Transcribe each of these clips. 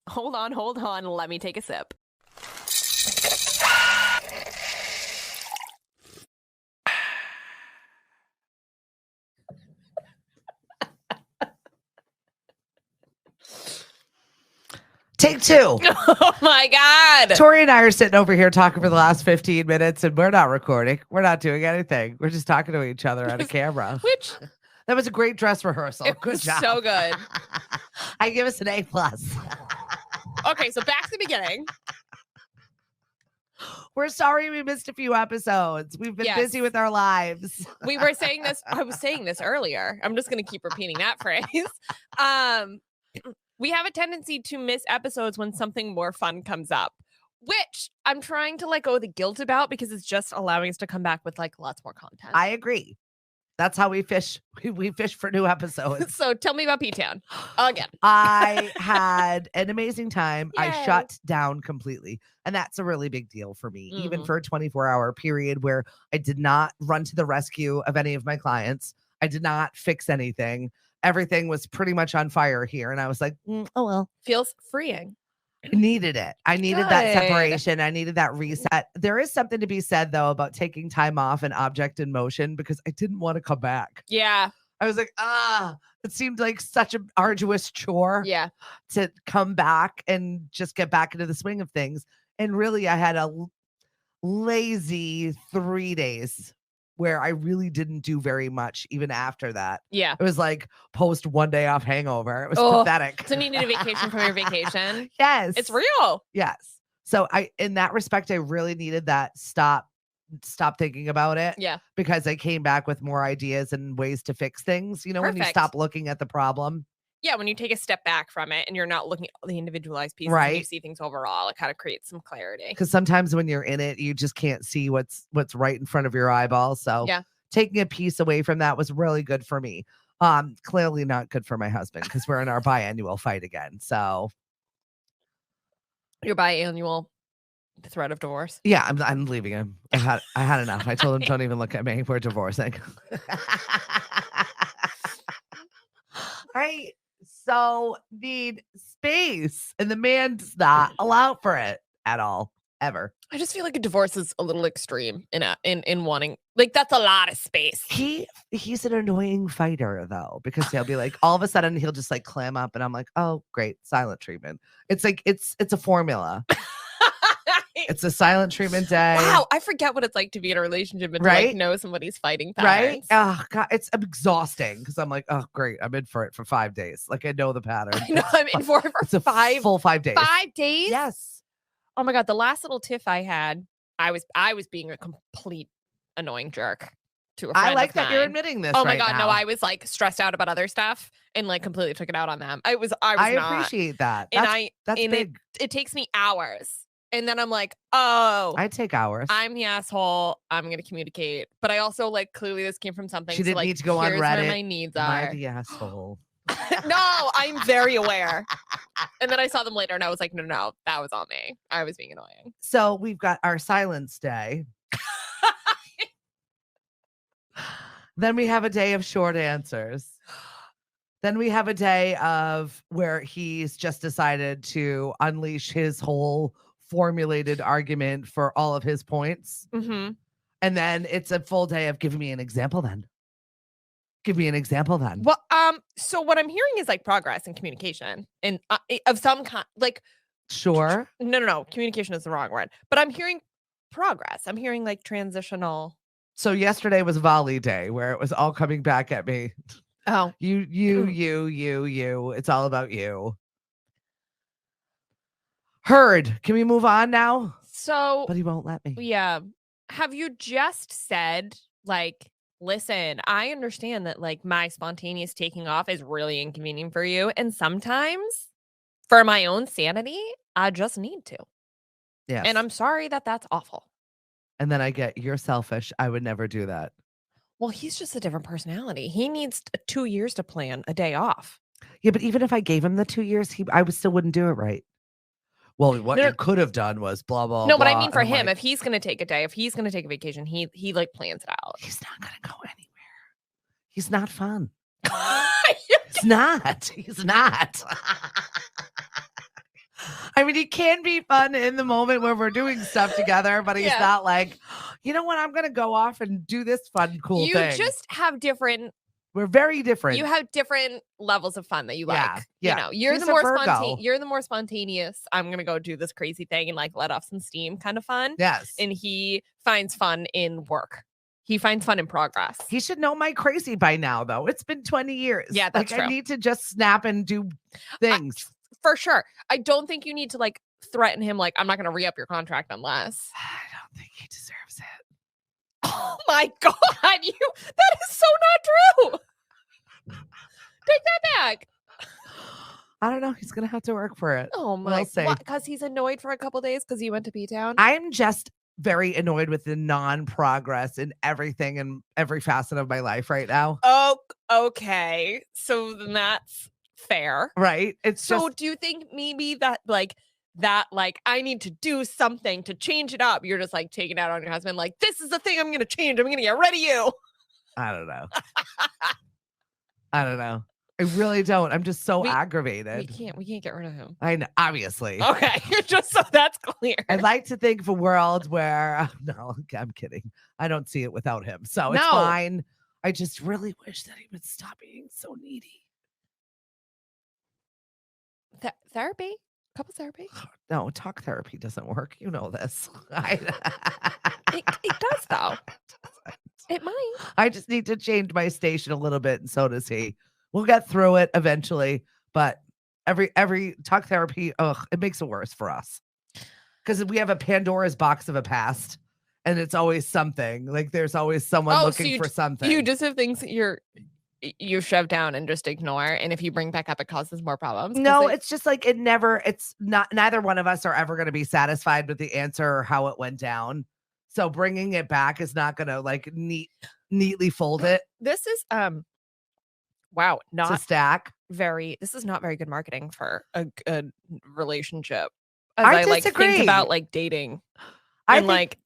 Hold on. Let me take a sip. Take two. Oh my God. Tori and I are sitting over here talking for the last 15 minutes and we're not recording. We're not doing anything. We're just talking to each other on a camera. Which that was a great dress rehearsal. it Good was job. so good. I give us an A+. Okay, so back to the beginning. We're sorry we missed a few episodes. We've been busy with our lives. We were saying this. I was saying this earlier. I'm just going to keep repeating that phrase. We have a tendency to miss episodes when something more fun comes up, which I'm trying to let go of the guilt about because it's just allowing us to come back with like lots more content. I agree. That's how we fish. We fish for new episodes. So tell me about P-Town again. I had an amazing time. Yay. I shut down completely. And that's a really big deal for me, even for a 24-hour period where I did not run to the rescue of any of my clients. I did not fix anything. Everything was pretty much on fire here. And I was like, oh, well. Feels freeing. I needed it. I needed that separation. I needed that reset. There is something to be said, though, about taking time off an object in motion because I didn't want to come back. Yeah. I was like, it seemed like such an arduous chore to come back and just get back into the swing of things. And really, I had a lazy 3 days where I really didn't do very much even after that. Yeah. It was like post 1 day off hangover. It was pathetic. So you needed a vacation from your vacation? Yes. It's real. Yes. So in that respect, I really needed that stop thinking about it. Yeah. Because I came back with more ideas and ways to fix things. You know, when you stop looking at the problem. Yeah, when you take a step back from it and you're not looking at the individualized pieces, and you see things overall, it kind of creates some clarity. Because sometimes when you're in it, you just can't see what's right in front of your eyeballs. So taking a piece away from that was really good for me. Clearly not good for my husband because we're in our biannual fight again. So your biannual threat of divorce? Yeah, I'm leaving him. I had enough. I told him, don't even look at me. We're divorcing. I so need space, and the man does not allow for it at all, ever. I just feel like a divorce is a little extreme in wanting, like, that's a lot of space. He's an annoying fighter though, because he'll be like, all of a sudden he'll just like clam up, and I'm like, oh great, silent treatment. It's like it's a formula. It's a silent treatment day. Wow, I forget what it's like to be in a relationship and to like know somebody's fighting patterns. Right? Oh God, it's exhausting because I'm like, oh great, I'm in for it for 5 days. Like I know the pattern. I know I'm in for it for a full 5 days. 5 days? Yes. Oh my God, the last little tiff I had, I was being a complete annoying jerk to a friend. I like that you're admitting this. Oh my God, now. no, I was like stressed out about other stuff and like completely took it out on them. I appreciate that. That's big. It takes me hours. And then I'm like, oh, I take hours. I'm the asshole. I'm going to communicate. But I also like, clearly this came from something. She didn't need to go on Reddit. Where my needs are. Am I the asshole? No, I'm very aware. And then I saw them later and I was like, no, that was on me. I was being annoying. So we've got our silence day. Then we have a day of short answers. Then we have a day of where he's just decided to unleash his whole formulated argument for all of his points. Mm-hmm. And then it's a full day of give me an example then. Give me an example then. Well, so what I'm hearing is like progress and communication and of some kind, like. Sure. No. Communication is the wrong word, but I'm hearing progress. I'm hearing like transitional. So yesterday was volley day where it was all coming back at me. Oh, you. It's all about you. Heard. Can we move on now? So, but he won't let me. Yeah. Have you just said like, listen, I understand that like my spontaneous taking off is really inconvenient for you. And sometimes for my own sanity, I just need to. Yeah. And I'm sorry that that's awful. And then I get, you're selfish. I would never do that. Well, he's just a different personality. He needs 2 years to plan a day off. Yeah, but even if I gave him the 2 years, I still wouldn't do it right. Well, what you could have done was blah, blah, No, blah. but I mean for him, if he's going to take a day, if he's going to take a vacation, he like plans it out. He's not going to go anywhere. He's not fun. He's not. I mean, he can be fun in the moment when we're doing stuff together, but he's not like, you know what? I'm going to go off and do this fun, cool thing. You just have different. We're very different. You have different levels of fun that you like. Yeah. You know, you're the more spontaneous. I'm going to go do this crazy thing and like let off some steam kind of fun. Yes. And he finds fun in work. He finds fun in progress. He should know my crazy by now, though. It's been 20 years. Yeah, that's true. I need to just snap and do things. For sure. I don't think you need to like threaten him like, I'm not going to re-up your contract unless. I don't think he deserves it. Oh my God. That is so not true. Take that back. I don't know. He's going to have to work for it. Oh my God. Because he's annoyed for a couple days because he went to P-Town? I'm just very annoyed with the non-progress in everything and every facet of my life right now. Oh, okay. So then that's fair. Right. So do you think maybe that I need to do something to change it up? You're just like taking out on your husband. Like, this is the thing I'm going to change. I'm going to get rid of you. I don't know. I really don't. I'm just so aggravated. We can't get rid of him. I know, obviously. Okay. Just so that's clear. I'd like to think of a world where, no, I'm kidding. I don't see it without him. So it's fine. I just really wish that he would stop being so needy. Therapy? Couple therapy? No, talk therapy doesn't work. You know this. It does, though. It might. I just need to change my station a little bit, and so does he. We'll get through it eventually, but every talk therapy, it makes it worse for us because we have a Pandora's box of a past, and it's always something. Like there's always someone looking for something. You just have things that you shove down and just ignore, and if you bring back up, it causes more problems. No, it's just like it's not. Neither one of us are ever going to be satisfied with the answer or how it went down. So bringing it back is not going to like neatly fold it. This is wow, not to stack. This is not very good marketing for a good relationship. I like think about like dating.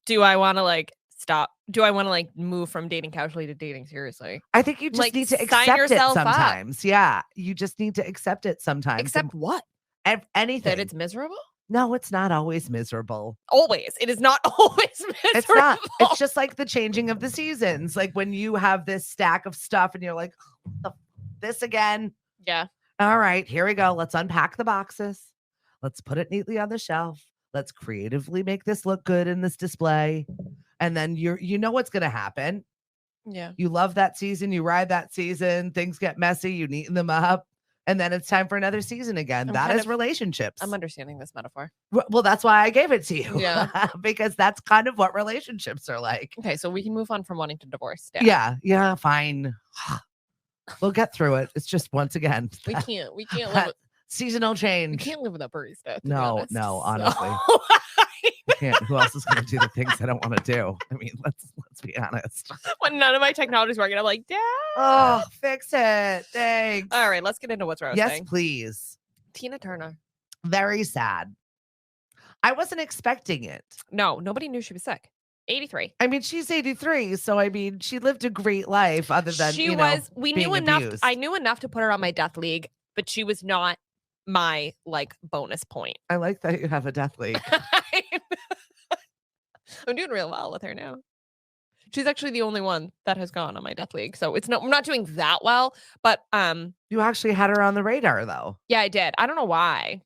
Do I want to like stop? Do I want to like move from dating casually to dating seriously? I think you just need to accept it sometimes. Up. Yeah, you just need to accept it sometimes. Accept what? Anything. That it's miserable? No, it's not always miserable. Always. It is not always miserable. It's not. It's just like the changing of the seasons. Like when you have this stack of stuff and you're like, this again. Yeah. All right, here we go. Let's unpack the boxes. Let's put it neatly on the shelf. Let's creatively make this look good in this display. And then you know what's going to happen. Yeah. You love that season. You ride that season. Things get messy. You neaten them up. And then it's time for another season again. That is relationships. I'm understanding this metaphor. Well, that's why I gave it to you. Yeah. Because that's kind of what relationships are like. Okay, so we can move on from wanting to divorce. Yeah, fine. We'll get through it. It's just once again. We can't live with seasonal change. We can't live with a barista. No, honestly. Who else is going to do the things I don't want to do? I mean, let's be honest. When none of my technology is working, I'm like, Dad. Oh, fix it. Thanks. All right, let's get into what's roasting. Yes, please. Tina Turner. Very sad. I wasn't expecting it. No, nobody knew she was sick. 83. I mean, she's 83, so I mean, she lived a great life other than we knew enough. I knew enough to put her on my death league, but she was not my like bonus point. I like that you have a death league. I'm doing real well with her now. She's actually the only one that has gone on my death league. So I'm not doing that well, but you actually had her on the radar though. Yeah, I did. I don't know why.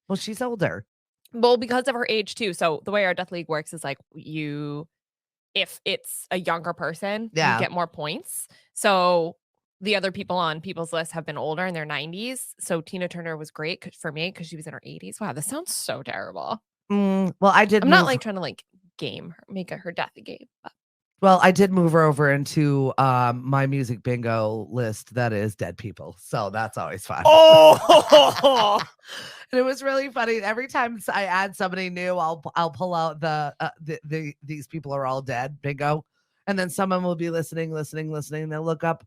Well, she's older. Well, because of her age too. So the way our death league works is like if it's a younger person, you get more points. So the other people on people's list have been older in their 90s. So Tina Turner was great for me because she was in her 80s. Wow, this sounds so terrible. Well, I'm not like trying to like make her death a game. But. Well, I did move her over into my music bingo list that is dead people. So that's always fun. Oh, and it was really funny. Every time I add somebody new, I'll pull out the these people are all dead bingo. And then someone will be listening. They'll look up.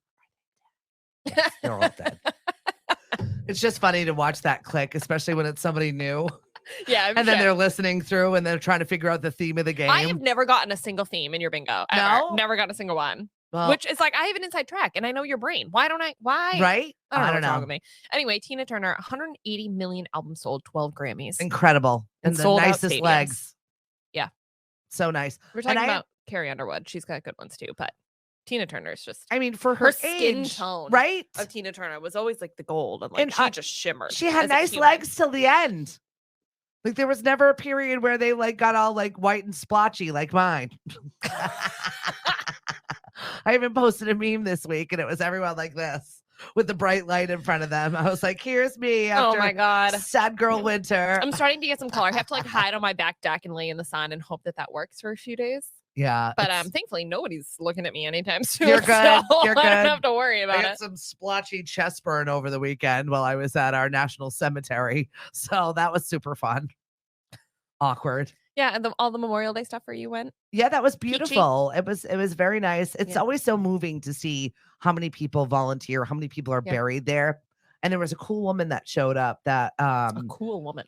Yes, they're all dead. It's just funny to watch that click, especially when it's somebody new. Yeah. Then they're listening through and they're trying to figure out the theme of the game. I have never gotten a single theme in your bingo. Ever. No? Never gotten a single one. Well, which is like, I have an inside track and I know your brain. Why? Right? I don't know what's wrong with me. Anyway, Tina Turner, 180 million albums sold, 12 Grammys. Incredible. And the nicest legs. Yeah. So nice. We're talking about Carrie Underwood. She's got good ones too, but Tina Turner's just, I mean, for her skin age, tone, right? Of Tina Turner was always like the gold, and she just shimmered. She had nice legs till the end. Like there was never a period where they like got all like white and splotchy like mine. I even posted a meme this week and it was everyone like this with the bright light in front of them. I was like, here's me after oh my God. sad girl winter. I'm starting to get some color. I have to like hide on my back deck and lay in the sun and hope that works for a few days. Yeah. But thankfully nobody's looking at me anytime soon. You're good. So You're good. I don't have to worry about I got some splotchy chest burn over the weekend while I was at our national cemetery. So that was super fun. Awkward. Yeah, and all the Memorial Day stuff where you went. Yeah, that was beautiful. Peachy. It was very nice. It's always so moving to see how many people volunteer, how many people are buried there. And there was a cool woman that showed up that a cool woman.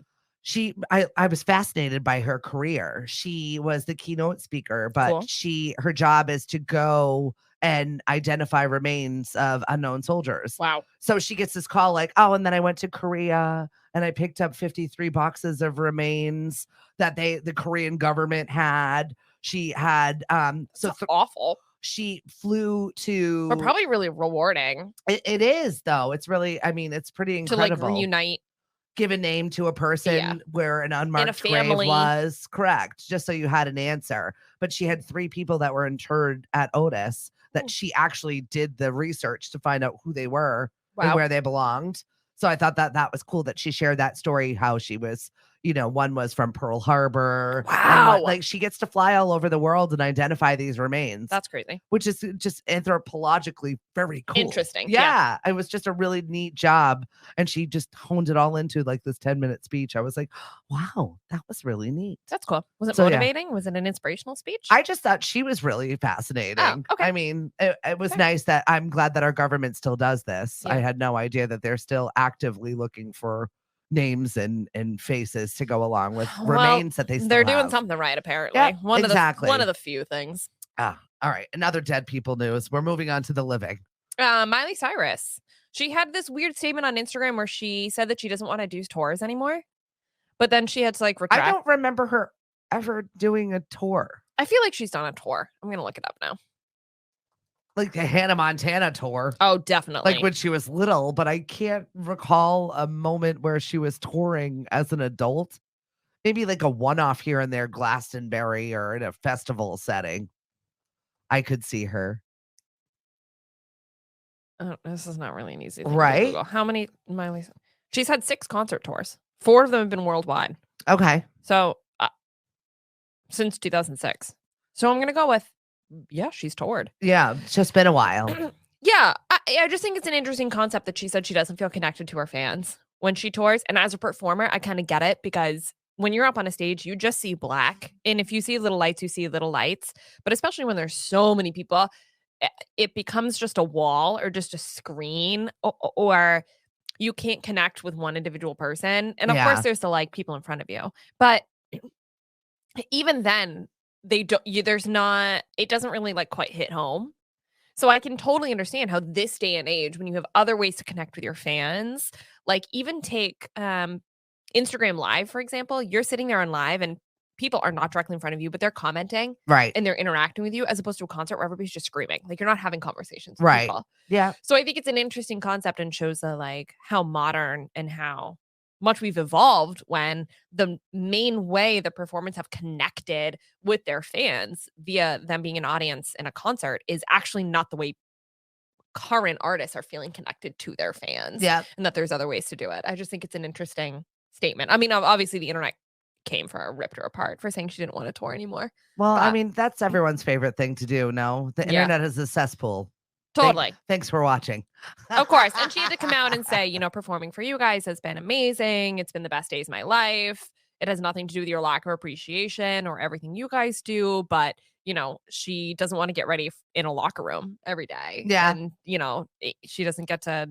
I was fascinated by her career. She was the keynote speaker, but cool. her job is to go and identify remains of unknown soldiers. Wow. So she gets this call like, oh, and then I went to Korea and I picked up 53 boxes of remains that the Korean government had. She had awful. She flew to, but probably really rewarding. It is though. It's really, I mean, it's pretty incredible. To like reunite. Give a name to a person where an unmarked grave was. Correct. Just so you had an answer. But she had 3 people that were interred at Otis that she actually did the research to find out who they were and where they belonged. So I thought that was cool that she shared that story, how she was, one was from Pearl Harbor. Wow. Like she gets to fly all over the world and identify these remains. That's crazy. Which is just anthropologically very cool. Interesting. Yeah. It was just a really neat job. And she just honed it all into like this 10-minute speech. I was like, wow, that was really neat. That's cool. Was it motivating? Was it an inspirational speech? I just thought she was really fascinating. Oh, okay. I mean, it was nice that I'm glad that our government still does this. I had no idea that they're still actively looking for names and faces to go along with remains that they're doing something right, apparently. One of the few things. All right. Another dead people news. We're moving on to the living. Miley Cyrus. She had this weird statement on Instagram where she said that she doesn't want to do tours anymore. But then she had to like retract. I don't remember her ever doing a tour. I feel like she's done a tour. I'm going to look it up now. Like the Hannah Montana tour. Oh, definitely. Like when she was little, but I can't recall a moment where she was touring as an adult. Maybe like a one-off here and there, Glastonbury or in a festival setting. I could see her. Oh, this is not really an easy thing. Right? How many Miley? She's had 6 concert tours. 4 of them have been worldwide. Okay. So since 2006. So I'm going to go with, she's toured. Yeah, it's just been a while. I just think it's an interesting concept that she said she doesn't feel connected to her fans when she tours. And as a performer, I kind of get it because when you're up on a stage, you just see black. And if you see little lights, you see little lights. But especially when there's so many people, it becomes just a wall or just a screen or you can't connect with one individual person. And of course, there's the like people in front of you. But even then, it doesn't really like quite hit home. So I can totally understand how this day and age, when you have other ways to connect with your fans, like even take Instagram Live, for example, you're sitting there on live and people are not directly in front of you, but they're commenting. Right. And they're interacting with you as opposed to a concert where everybody's just screaming. Like you're not having conversations with people. Yeah. So I think it's an interesting concept and shows the like how modern and how much we've evolved when the main way the performers have connected with their fans via them being an audience in a concert is actually not the way current artists are feeling connected to their fans. Yeah. And that there's other ways to do it. I just think it's an interesting statement. I mean, obviously the internet came for her, ripped her apart for saying she didn't want to tour anymore. Well, I mean, that's everyone's favorite thing to do. No, the internet is a cesspool. Totally. Thanks for watching. Of course. And she had to come out and say, performing for you guys has been amazing. It's been the best days of my life. It has nothing to do with your lack of appreciation or everything you guys do. But, she doesn't want to get ready in a locker room every day. Yeah. And, she doesn't get to.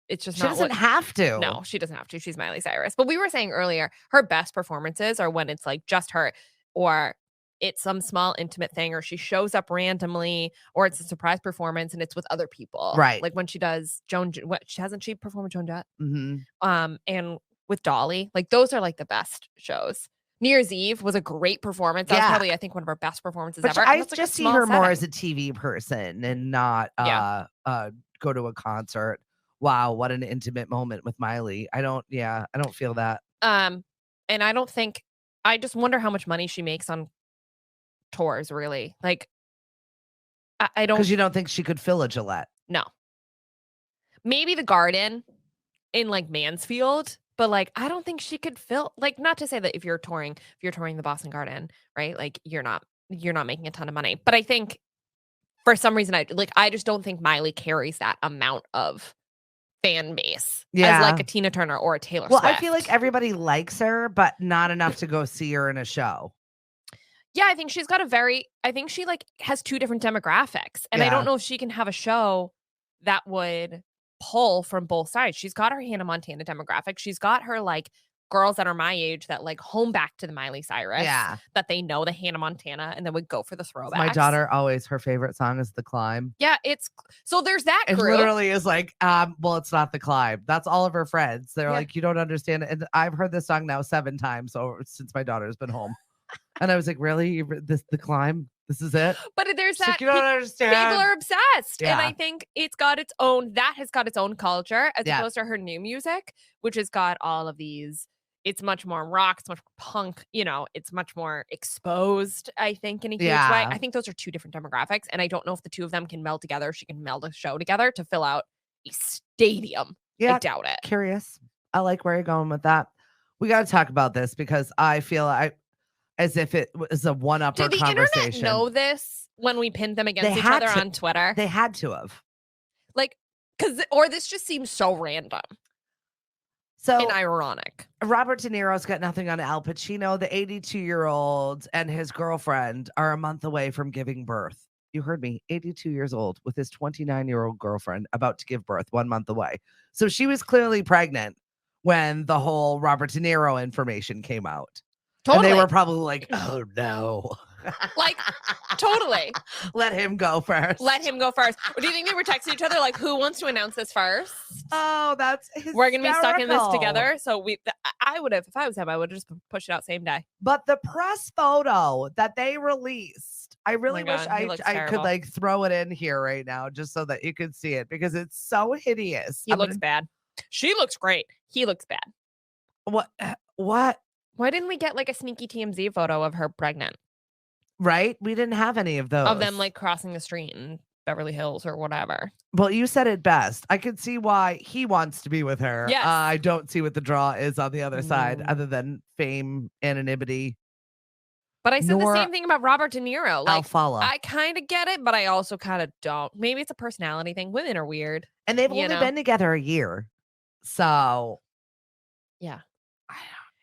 It's just she doesn't have to. No, she doesn't have to. She's Miley Cyrus. But we were saying earlier, her best performances are when it's like just her or it's some small intimate thing, or she shows up randomly, or it's a surprise performance and it's with other people. Right. Like when she does hasn't she performed with Joan Jett? Mm-hmm. And with Dolly, like those are like the best shows. New Year's Eve was a great performance. That was probably, I think, one of our best performances ever. I just see her more as a TV person and not go to a concert. Wow, what an intimate moment with Miley. I don't feel that. And I just wonder how much money she makes on tours, really. Like, I don't. Because you don't think she could fill a Gillette? No. Maybe the Garden in like Mansfield, but like I don't think she could fill. Like, not to say that if you're touring the Boston Garden, right? Like you're not making a ton of money, but I think for some reason I just don't think Miley carries that amount of fan base as like a Tina Turner or a Taylor Swift. I feel like everybody likes her, but not enough to go see her in a show. Yeah, I think she's got I think she like has two different demographics, and I don't know if she can have a show that would pull from both sides. She's got her Hannah Montana demographic. She's got her like girls that are my age that like home back to the Miley Cyrus. Yeah. That they know the Hannah Montana and then would go for the throwbacks. My daughter always, her favorite song is The Climb. Yeah, so there's that group. It literally is like, well, it's not The Climb. That's all of her friends. They're like, you don't understand it. And I've heard this song now 7 times since my daughter's been home. And I was like, really? The Climb? This is it? But there's that. Like, you don't understand. People are obsessed. Yeah. And I think that has got its own culture as opposed to her new music, which has got all of these. It's much more rock, it's much more punk, it's much more exposed, I think, in a huge way. I think those are two different demographics. And I don't know if the two of them can meld together. She can meld a show together to fill out a stadium. Yeah, I doubt it. Curious. I like where you're going with that. We got to talk about this because I feel as if it was a one-upper conversation. Did the internet know this when we pinned them against each other on Twitter? They had to have. Like, or this just seems so random. And ironic. Robert De Niro's got nothing on Al Pacino. The 82-year-old and his girlfriend are a month away from giving birth. You heard me, 82 years old with his 29-year-old girlfriend about to give birth 1 month away. So she was clearly pregnant when the whole Robert De Niro information came out. Totally. And they were probably like, oh no. Like, totally. Let him go first. Or do you think they were texting each other like, who wants to announce this first? Oh, that's hysterical. We're going to be stuck in this together. So I would have, if I was him, I would have just pushed it out same day. But the press photo that they released, I really wish I could like throw it in here right now just so that you could see it because it's so hideous. He looks bad. She looks great. He looks bad. What? Why didn't we get like a sneaky TMZ photo of her pregnant? Right? We didn't have any of those. Of them like crossing the street in Beverly Hills or whatever. Well, you said it best. I could see why he wants to be with her. Yes. I don't see what the draw is on the other side other than fame, anonymity. But I said the same thing about Robert De Niro. Like, I'll follow. I kind of get it, but I also kind of don't. Maybe it's a personality thing. Women are weird. And they've only been together a year. So. Yeah.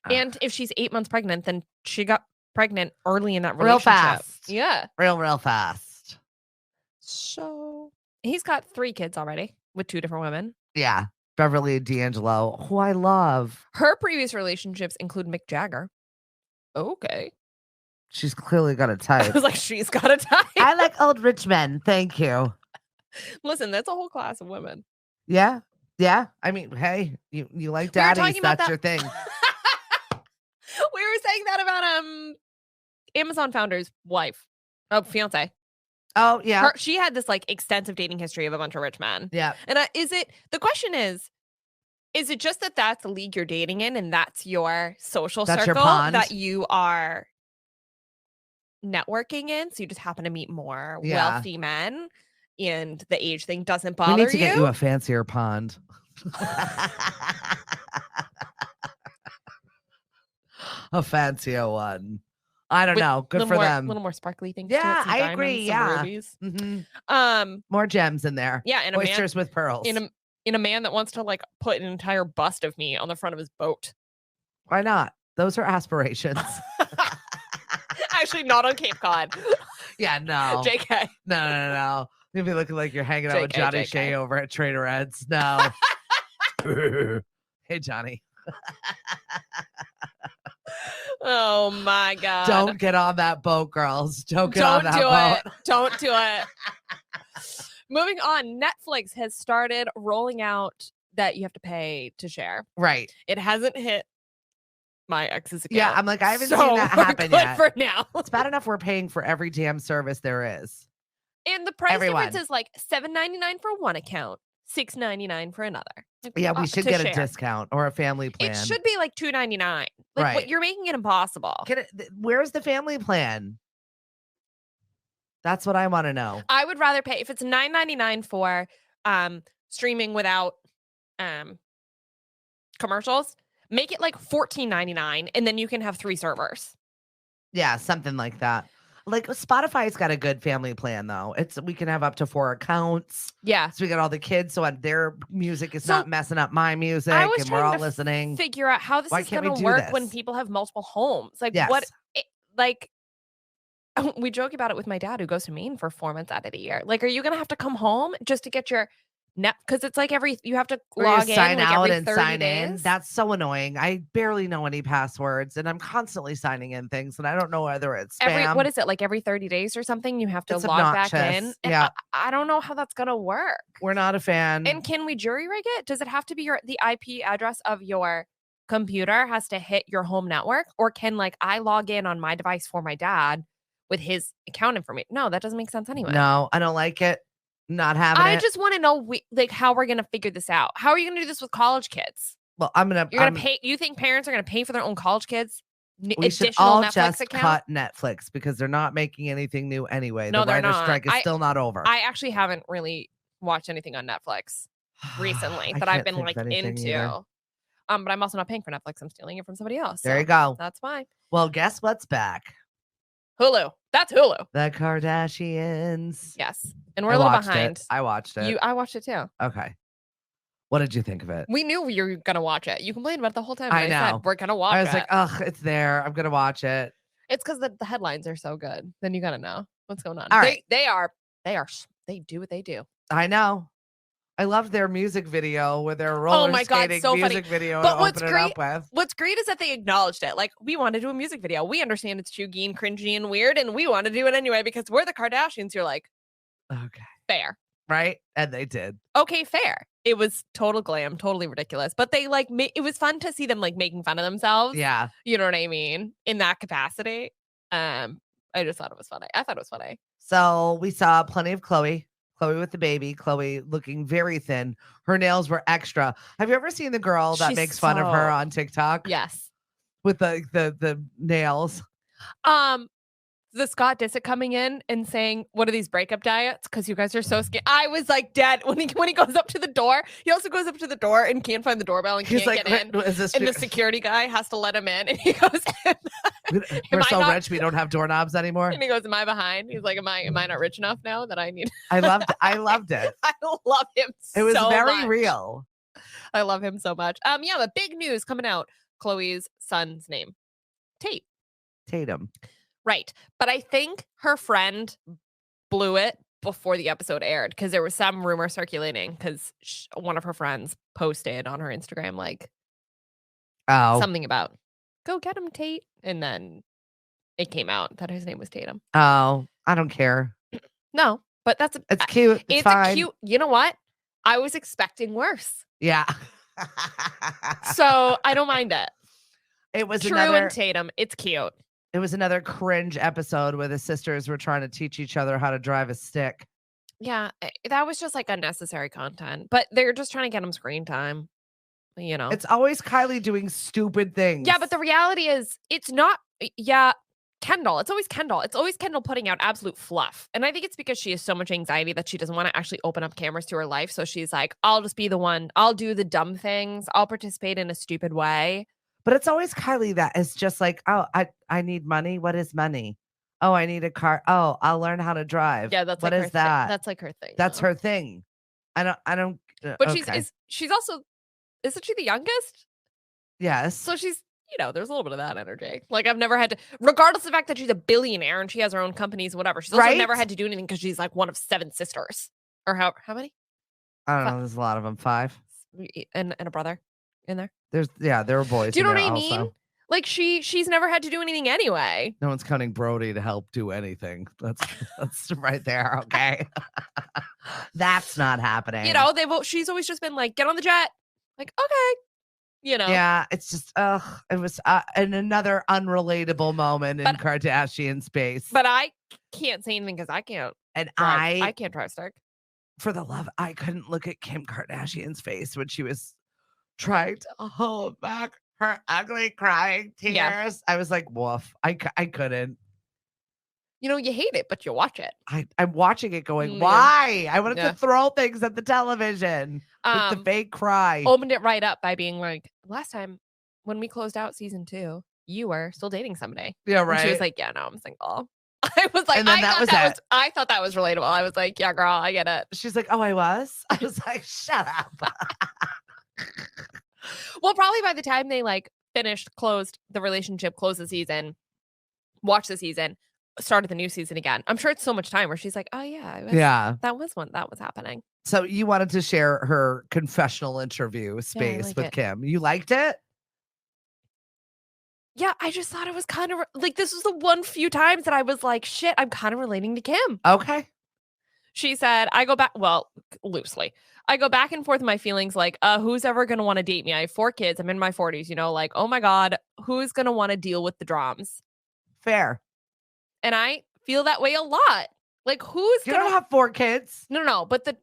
And if she's 8 months pregnant, then she got pregnant early in that relationship. Real fast. Yeah. Real fast. So he's got 3 kids already with 2 different women. Yeah. Beverly and D'Angelo, who I love. Her previous relationships include Mick Jagger. Okay. She's clearly got a type. I was like, she's got a type. I like old rich men. Thank you. Listen, that's a whole class of women. Yeah. Yeah. I mean, hey, you like daddies. That's your thing. We were saying that about Amazon founder's wife. Oh, fiance. Oh, yeah. She had this like extensive dating history of a bunch of rich men. Yeah. And the question is it just that that's the league you're dating in and that's your social circle that you are networking in? So you just happen to meet more wealthy men and the age thing doesn't bother you? We need to get you a fancier pond. A fancier one. I don't know. Good for them. A little more sparkly things. Yeah, I agree. Yeah. Mm-hmm. More gems in there. Yeah, and oysters with pearls. In a man that wants to like put an entire bust of me on the front of his boat. Why not? Those are aspirations. Actually, not on Cape Cod. Yeah, no. JK. No. You'll be looking like you're hanging out with Johnny Shea over at Trader Ed's. No. Hey, Johnny. Oh my God. Don't get on that boat, girls. Don't get on that boat. Don't do it. Moving on, Netflix has started rolling out that you have to pay to share. Right. It hasn't hit my ex's account. Yeah, I'm like, I haven't seen that happen yet. For now. It's bad enough we're paying for every damn service there is. And the price difference is like $7.99 for one account, $6.99 for another. Like, yeah, we should get a discount or a family plan. It should be like $2.99. Like, right. you're making it impossible. Where's the family plan? That's what I want to know. I would rather pay if it's $9.99 for streaming without commercials. Make it like $14.99, and then you can have 3 servers. Yeah, something like that. Like Spotify's got a good family plan though. We can have up to 4 accounts. Yeah. So we got all the kids, so their music is not messing up my music, and we're all listening. Figure out how this is going to work when people have multiple homes. Like we joke about it with my dad who goes to Maine for 4 months out of the year. Like, are you going to have to come home just to get your net? Because it's like you have to log in, sign like out every and 30 sign days. in. That's so annoying. I barely know any passwords, and I'm constantly signing in things, and I don't know whether it's spam. What is it, like every 30 days or something? You have to log back in. And yeah, I don't know how that's going to work. We're not a fan. And can we jury rig it? Does it have to be the IP address of your computer has to hit your home network, or can like I log in on my device for my dad with his account information? No, that doesn't make sense anyway. No, I don't like it. Not having it. I just want to know how we're going to figure this out. How are you going to do this with college kids? Well, you're going to pay. You think parents are going to pay for their own college kids? We should all just cut Netflix because they're not making anything new anyway. No, the writer's strike is still not over. I actually haven't really watched anything on Netflix recently that I've been like into. Either. But I'm also not paying for Netflix. I'm stealing it from somebody else. There you go. That's why. Well, guess what's back? Hulu. That's Hulu. The Kardashians. Yes. And we're a little behind. I watched it. I watched it too. Okay. What did you think of it? We knew you were going to watch it. You complained about it the whole time. I know. I said, we're going to watch it. I was like, ugh, it's there. I'm going to watch it. It's because the headlines are so good. Then you got to know what's going on. All right. They do what they do. I know. I loved their music video with their roller skating music video. But what's great is that they acknowledged it. Like, we want to do a music video. We understand it's chuggy and cringy and weird, and we want to do it anyway because we're the Kardashians. You're like, okay, fair, right? And they did. Okay, fair. It was total glam, totally ridiculous. But they it was fun to see them like making fun of themselves. Yeah, you know what I mean? In that capacity, I just thought it was funny. I thought it was funny. So we saw plenty of Chloe with the baby, Chloe looking very thin. Her nails were extra. Have you ever seen the girl that makes fun of her on TikTok? Yes. With the nails. The Scott Disick coming in and saying, "What are these breakup diets? Because you guys are so scared." I was like dead when he goes up to the door. He also goes up to the door and can't find the doorbell and can't get in. And the security guy has to let him in. And he goes, "We're so rich, we don't have doorknobs anymore." And he goes, "Am I behind?" He's like, "Am I not rich enough now that I need?" I loved it. I love him. It was very much. real. I love him so much. Yeah, but big news coming out. Chloe's son's name, Tatum. Right. But I think her friend blew it before the episode aired because there was some rumor circulating because one of her friends posted on her Instagram something about go get him, Tate. And then it came out that his name was Tatum. Oh, I don't care. No, but it's cute. It's fine. cute. You know what? I was expecting worse. Yeah. So I don't mind it. It was True and Tatum. It's cute. It was another cringe episode where the sisters were trying to teach each other how to drive a stick. Yeah, that was just like unnecessary content. But they're just trying to get them screen time. You know, it's always Kylie doing stupid things. Yeah, but the reality is it's not. Yeah, Kendall. It's always Kendall. It's always Kendall putting out absolute fluff. And I think it's because she has so much anxiety that she doesn't want to actually open up cameras to her life. So she's like, I'll just be the one. I'll do the dumb things. I'll participate in a stupid way. But it's always Kylie that is just like, oh, I need money. What is money? Oh, I need a car. Oh, I'll learn how to drive. Yeah, that's what like is that? That's like her thing. That's her thing. I don't. But okay. she's also, isn't she the youngest? Yes. So she's, there's a little bit of that energy. Like I've never had to, regardless of the fact that she's a billionaire and she has her own companies, whatever. She's also never had to do anything because she's like one of 7 sisters, or how many? I don't know. There's a lot of them. 5, and a brother in there. There were boys. Do you know what I mean? Also. Like she's never had to do anything anyway. No one's counting Brody to help do anything. That's right there. Okay. That's not happening. You know, she's always just been like, get on the jet. Like, okay. You know. Yeah, it's just it was in another unrelatable moment in Kardashian space. But I can't say anything because I can't. And I can't drive Stark. For the love, I couldn't look at Kim Kardashian's face when she was trying to hold back her ugly crying tears. Yeah. I was like, woof. I couldn't. You know, you hate it, but you watch it. I'm watching it going, why? I wanted to throw things at the television with the fake cry. Opened it right up by being like, last time when we closed out season 2, you were still dating somebody. Yeah, right. And she was like, yeah, no, I'm single. I was like, I thought that was relatable. I was like, yeah, girl, I get it. She's like, oh, I was? I was like, shut up. Well, probably by the time they like closed the relationship, closed the season, watched the season, started the new season again. I'm sure it's so much time where she's like, oh yeah, that was happening. So you wanted to share her confessional interview space with Kim. You liked it? Yeah, I just thought it was kind of like, this was the few times that I was like, shit, I'm kind of relating to Kim. Okay. She said, loosely. I go back and forth in my feelings like, who's ever going to want to date me? I have 4 kids. I'm in my 40s, you know, like, oh my God, who's going to want to deal with the drams? Fair. And I feel that way a lot. Like, You don't have 4 kids. No. But the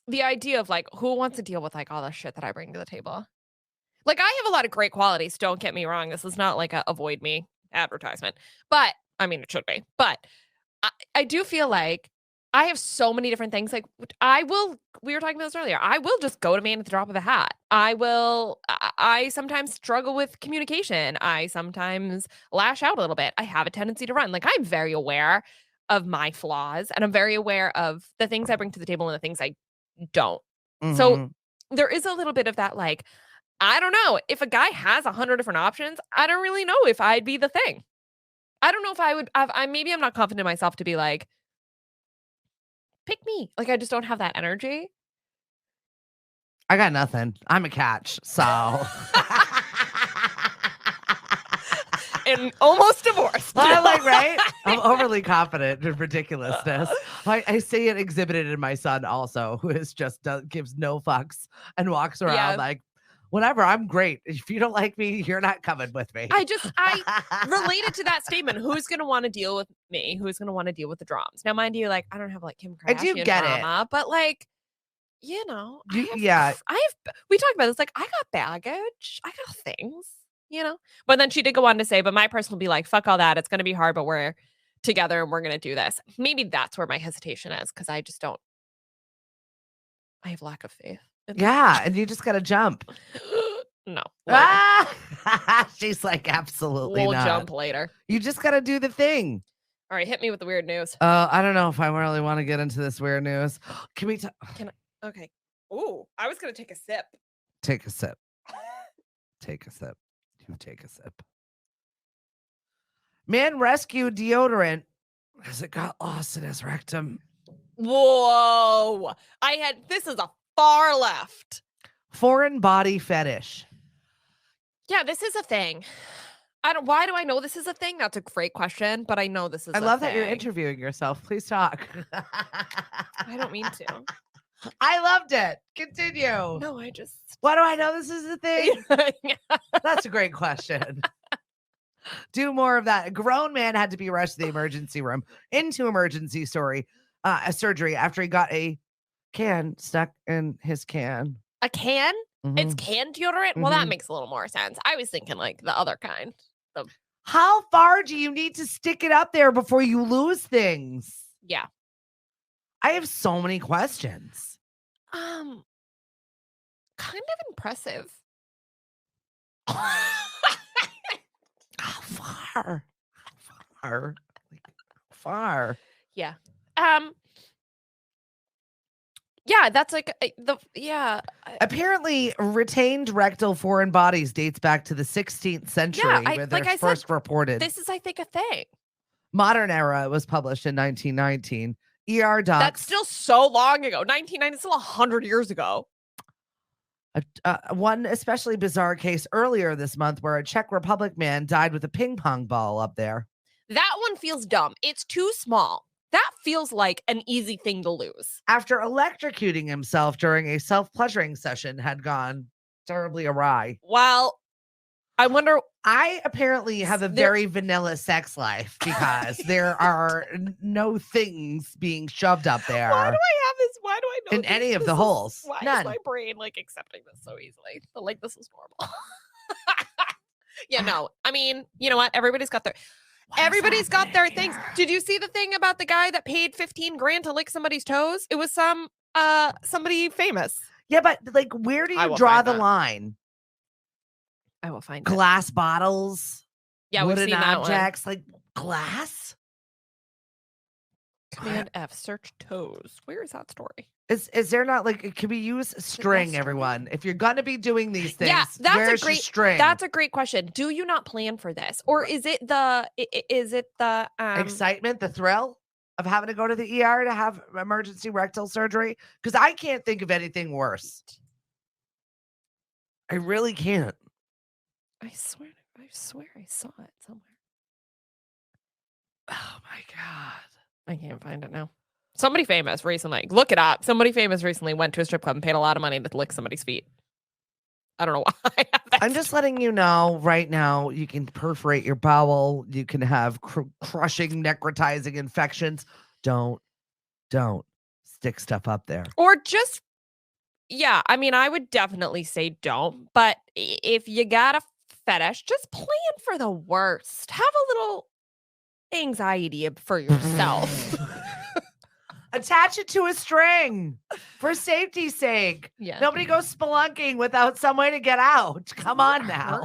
idea of like, who wants to deal with like all the shit that I bring to the table? Like, I have a lot of great qualities. Don't get me wrong. This is not like a avoid me advertisement, but I mean, it should be, but I do feel like I have so many different things. Like we were talking about this earlier. I will just go to man at the drop of a hat. I sometimes struggle with communication. I sometimes lash out a little bit. I have a tendency to run. Like, I'm very aware of my flaws and I'm very aware of the things I bring to the table and the things I don't. Mm-hmm. So there is a little bit of that, like, I don't know. If a guy has 100 different options, I don't really know if I'd be the thing. I don't know if I would. Maybe I'm not confident in myself to be like, pick me. Like, I just don't have that energy. I got nothing. I'm a catch, so. And almost divorced. I'm like, right? I'm overly confident in ridiculousness. I see it exhibited in my son also, who is just gives no fucks and walks around like, whatever, I'm great. If you don't like me, you're not coming with me. I related to that statement. Who's going to want to deal with me? Who's going to want to deal with the drums? Now, mind you, like, I don't have like Kim Kardashian I do get drama, it. But like, you know, we talked about this. Like, I got baggage. I got things, you know, but then she did go on to say, but my person will be like, fuck all that. It's going to be hard, but we're together and we're going to do this. Maybe that's where my hesitation is. Cause I have lack of faith. Yeah, and you just gotta jump. No. She's like, absolutely we'll not. Jump later. You just gotta do the thing. All right, hit me with the weird news. I don't know if I really want to get into this weird news. Can we okay. Ooh, I was gonna take a sip. Take a sip. Take a sip. You take a sip. Man rescued deodorant as it got lost in his rectum. Whoa. This is a far left. Foreign body fetish. Yeah, this is a thing. Why do I know this is a thing? That's a great question, but I know this is a thing. I love that you're interviewing yourself. Please talk. I don't mean to. I loved it. Continue. No, why do I know this is a thing? That's a great question. Do more of that. A grown man had to be rushed to the emergency room into emergency surgery after he got a can stuck in his can. A can? Mm-hmm. It's canned deodorant? Mm-hmm. Well, that makes a little more sense. I was thinking like the other kind. How far do you need to stick it up there before you lose things? Yeah. I have so many questions. Kind of impressive. How far? How far? Yeah. Yeah, that's like Apparently, retained rectal foreign bodies dates back to the 16th century, where they're first reported. This is, I think, a thing. Modern Era was published in 1919. ER docs. That's still so long ago. 1990 is still 100 years ago. One especially bizarre case earlier this month where a Czech Republic man died with a ping pong ball up there. That one feels dumb. It's too small. That feels like an easy thing to lose. After electrocuting himself during a self-pleasuring session had gone terribly awry. Well, I wonder. I apparently have a very vanilla sex life because there are no things being shoved up there. Why do I have this? Why do I know in any of the holes? Why None. is my brain like accepting this so easily? Like this is normal. Yeah, no. I mean, you know what? Everybody's got their things. Did you see the thing about the guy that paid $15,000 to lick somebody's toes? It was somebody famous. Yeah, but like, where do you draw the line? I will find glass bottles. Yeah, we've seen that objects like glass. Command F, search toes. Where is that story? Is there not like, can we use string, everyone? If you're gonna be doing these things, yeah, where's your string? That's a great question. Do you not plan for this, or is it the excitement, the thrill of having to go to the ER to have emergency rectal surgery? Because I can't think of anything worse. I really can't. I swear I saw it somewhere. Oh my God. I can't find it now. Somebody famous recently. Look it up. Somebody famous recently went to a strip club and paid a lot of money to lick somebody's feet. I don't know why. I'm just letting you know right now, you can perforate your bowel. You can have crushing, necrotizing infections. Don't stick stuff up there. Or just, yeah, I mean, I would definitely say don't. But if you got a fetish, just plan for the worst. Have a little anxiety for yourself. Attach it to a string for safety's sake. Yeah. Nobody goes spelunking without some way to get out. Come on now.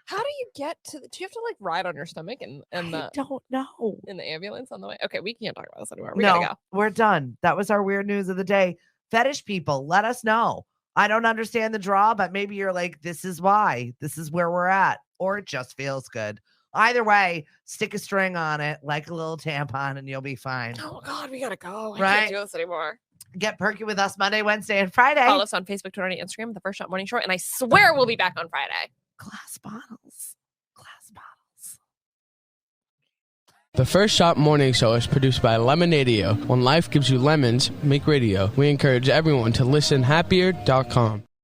How do you get to do you have to like ride on your stomach and I don't know. In the ambulance on the way? Okay, we can't talk about this anymore. We gotta go. We're done. That was our weird news of the day. Fetish people, let us know. I don't understand the draw, but maybe you're like, this is why. This is where we're at. Or it just feels good. Either way, stick a string on it like a little tampon and you'll be fine. Oh, God, we got to go. Right? I can't do this anymore. Get perky with us Monday, Wednesday, and Friday. Follow us on Facebook, Twitter, and Instagram, The First Shot Morning Show. And I swear we'll be back on Friday. Glass bottles. Glass bottles. The First Shot Morning Show is produced by Lemonadio. When life gives you lemons, make radio. We encourage everyone to listen happier.com.